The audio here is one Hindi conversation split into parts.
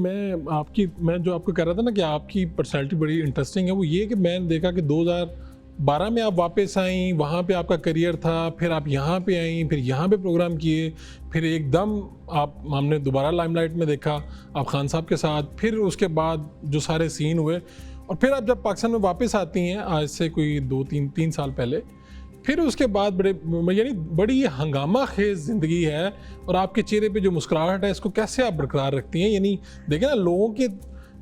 मैं जो आपको कह रहा था ना कि आपकी पर्सनैलिटी बड़ी इंटरेस्टिंग है, वो ये कि मैंने देखा कि 2012 में आप वापस आई, वहाँ पे आपका करियर था, फिर आप यहाँ पे आई, फिर यहाँ पे प्रोग्राम किए, फिर एकदम हमने दोबारा लाइमलाइट में देखा आप खान साहब के साथ, फिर उसके बाद जो सारे सीन हुए, और फिर आप जब पाकिस्तान में वापस आती हैं आज से कोई 2-3 साल पहले, फिर उसके बाद यानी बड़ी हंगामा खेज ज़िंदगी है, और आपके चेहरे पे जो मुस्कुराहट है इसको कैसे आप बरकरार रखती हैं? यानी देखें ना, लोगों के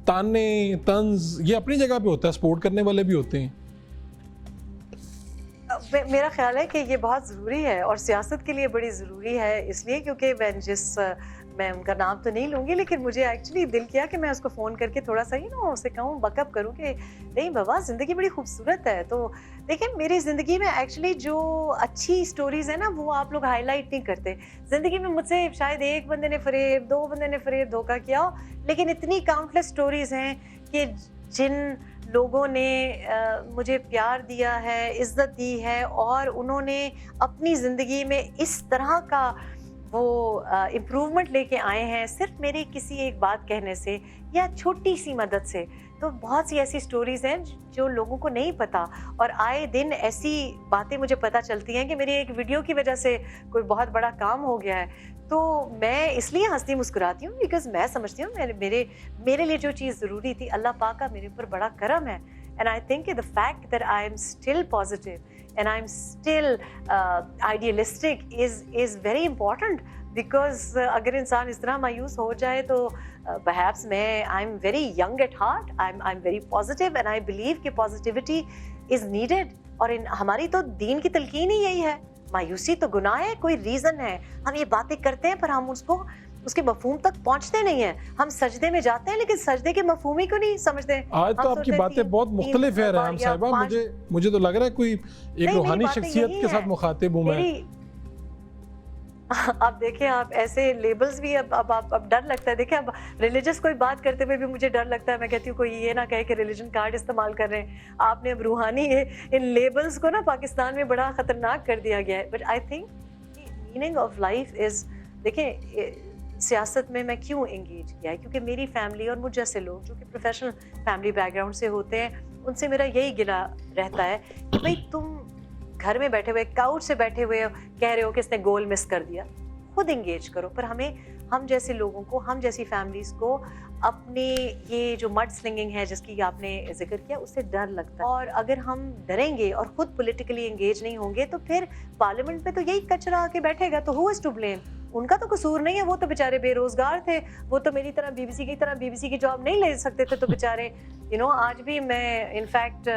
ताने तंज ये अपनी जगह पे होता है, सपोर्ट करने वाले भी होते हैं। मेरा ख्याल है कि ये बहुत ज़रूरी है और सियासत के लिए बड़ी ज़रूरी है, इसलिए क्योंकि मैं उनका नाम तो नहीं लूँगी, लेकिन मुझे एक्चुअली दिल किया कि मैं उसको फ़ोन करके थोड़ा सा उसे कहूँ, बकअप करूँ कि नहीं बाबा, ज़िंदगी बड़ी खूबसूरत है। तो देखिए, मेरी ज़िंदगी में एक्चुअली जो अच्छी स्टोरीज़ है ना, वो आप लोग हाईलाइट नहीं करते। ज़िंदगी में मुझसे शायद एक बंदे ने फ़रेब, 2 बंदे ने फ़रेब धोखा किया हो, लेकिन इतनी काउंटलेस स्टोरीज़ हैं कि जिन लोगों ने मुझे प्यार दिया है, इज़्ज़त दी है, और उन्होंने अपनी ज़िंदगी में इस तरह का वो इम्प्रूवमेंट लेके आए हैं सिर्फ मेरी किसी एक बात कहने से या छोटी सी मदद से। तो बहुत सी ऐसी स्टोरीज़ हैं जो लोगों को नहीं पता, और आए दिन ऐसी बातें मुझे पता चलती हैं कि मेरी एक वीडियो की वजह से कोई बहुत बड़ा काम हो गया है। तो मैं इसलिए हंसती मुस्कुराती हूँ बिकॉज मैं समझती हूँ मेरे लिए जो चीज़ ज़रूरी थी, अल्लाह पाक का मेरे ऊपर बड़ा करम है। And I think the fact that I am still positive and I'm still idealistic is very important, because अगर इंसान इस तरह मायूस हो जाए तो perhaps I'm very young at heart, I'm very positive and I believe कि positivity is needed। और हमारी तो दीन की तलकीन ही यही है, मायूसी तो गुनाह है, कोई रीज़न है। हम ये बातें करते हैं पर हम उसके मफहूम तक पहंचते नहीं हैं। हम सजदे में जाते हैं लेकिन सजदे के मफहूम ही को नहीं समझते। आज तो आपकी बातें बहुत मुख्तलिफ है रहम साहिबा, मुझे तो लग रहा है कोई एक रूहानी शख्सियत के साथ मुखातिब हूँ मैं। अब देखिए, आप ऐसे लेबल्स भी अब डर लगता है। देखिए, अब रिलीजियस कोई बात करते हुए भी मुझे डर लगता है। मैं कहती हूँ कोई ये ना कहे कि रिलीजन कार्ड इस्तेमाल कर रहे हैं आपने, अब रूहानी है। इन लेबल्स को ना पाकिस्तान में बड़ा ख़तरनाक कर दिया गया है। But I think meaning of life is, देखिए सियासत में मैं क्यों एंगेज किया है, क्योंकि मेरी फैमिली और मुझ जैसे लोग जो कि प्रोफेशनल फैमिली बैकग्राउंड से होते हैं, उनसे मेरा यही गिला रहता है कि भाई तुम घर में बैठे हुए, काउच से बैठे हुए कह रहे हो कि इसने गोल मिस कर दिया, खुद एंगेज करो। पर हम जैसे लोगों को, हम जैसी फैमिलीज़ को अपने ये जो मड स्लिंगिंग है जिसकी आपने जिक्र किया, उससे डर लगता है। और अगर हम डरेंगे और खुद पॉलिटिकली एंगेज नहीं होंगे तो फिर पार्लियामेंट में तो यही कचरा आके बैठेगा। तो हु इज़ टू ब्लेम? उनका तो कसूर नहीं है, वो तो बेचारे बेरोजगार थे, वो तो मेरी तरह बीबीसी की जॉब नहीं ले सकते थे। तो बेचारे आज भी मैं इनफैक्ट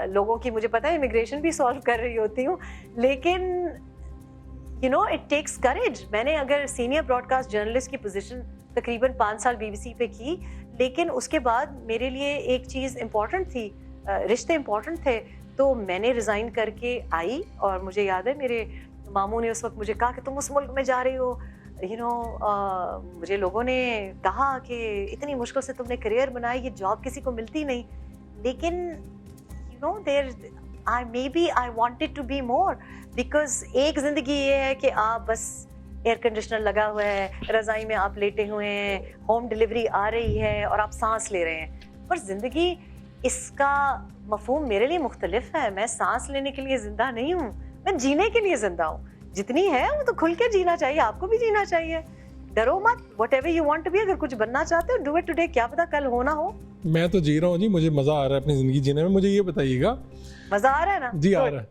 लोगों की, मुझे पता है, इमिग्रेशन भी सॉल्व कर रही होती हूँ, लेकिन इट टेक्स करेज। मैंने अगर सीनियर ब्रॉडकास्ट जर्नलिस्ट की पोजीशन तकरीबन 5 साल बीबीसी पे की, लेकिन उसके बाद मेरे लिए एक चीज़ इम्पॉर्टेंट थी, रिश्ते इम्पॉर्टेंट थे, तो मैंने रिज़ाइन करके आई। और मुझे याद है मेरे मामू ने उस वक्त मुझे कहा कि तुम उस मुल्क में जा रही हो, मुझे लोगों ने कहा कि इतनी मुश्किल से तुमने करियर बनाई, ये जॉब किसी को मिलती नहीं। लेकिन I wanted to be more, because एक ज़िंदगी ये है कि आप बस एयर कंडीशनर लगा हुआ है, रज़ाई में आप लेटे हुए हैं, होम डिलीवरी आ रही है और आप सांस ले रहे हैं। पर ज़िंदगी, इसका मफहूम मेरे लिए मुख्तलिफ है। मैं सांस लेने के लिए ज़िंदा नहीं हूँ, मैं जीने के लिए ज़िंदा हूँ। जितनी है वो तो खुल के जीना चाहिए, आपको भी जीना चाहिए। डरो मत, whatever you want to be। अगर कुछ बनना चाहते हो, do it today, क्या पता कल हो ना हो। मैं तो जी रहा हूँ जी, मुझे मज़ा आ रहा है अपनी ज़िंदगी जीने में। मुझे ये बताइएगा, मज़ा आ रहा है ना? जी आ रहा है।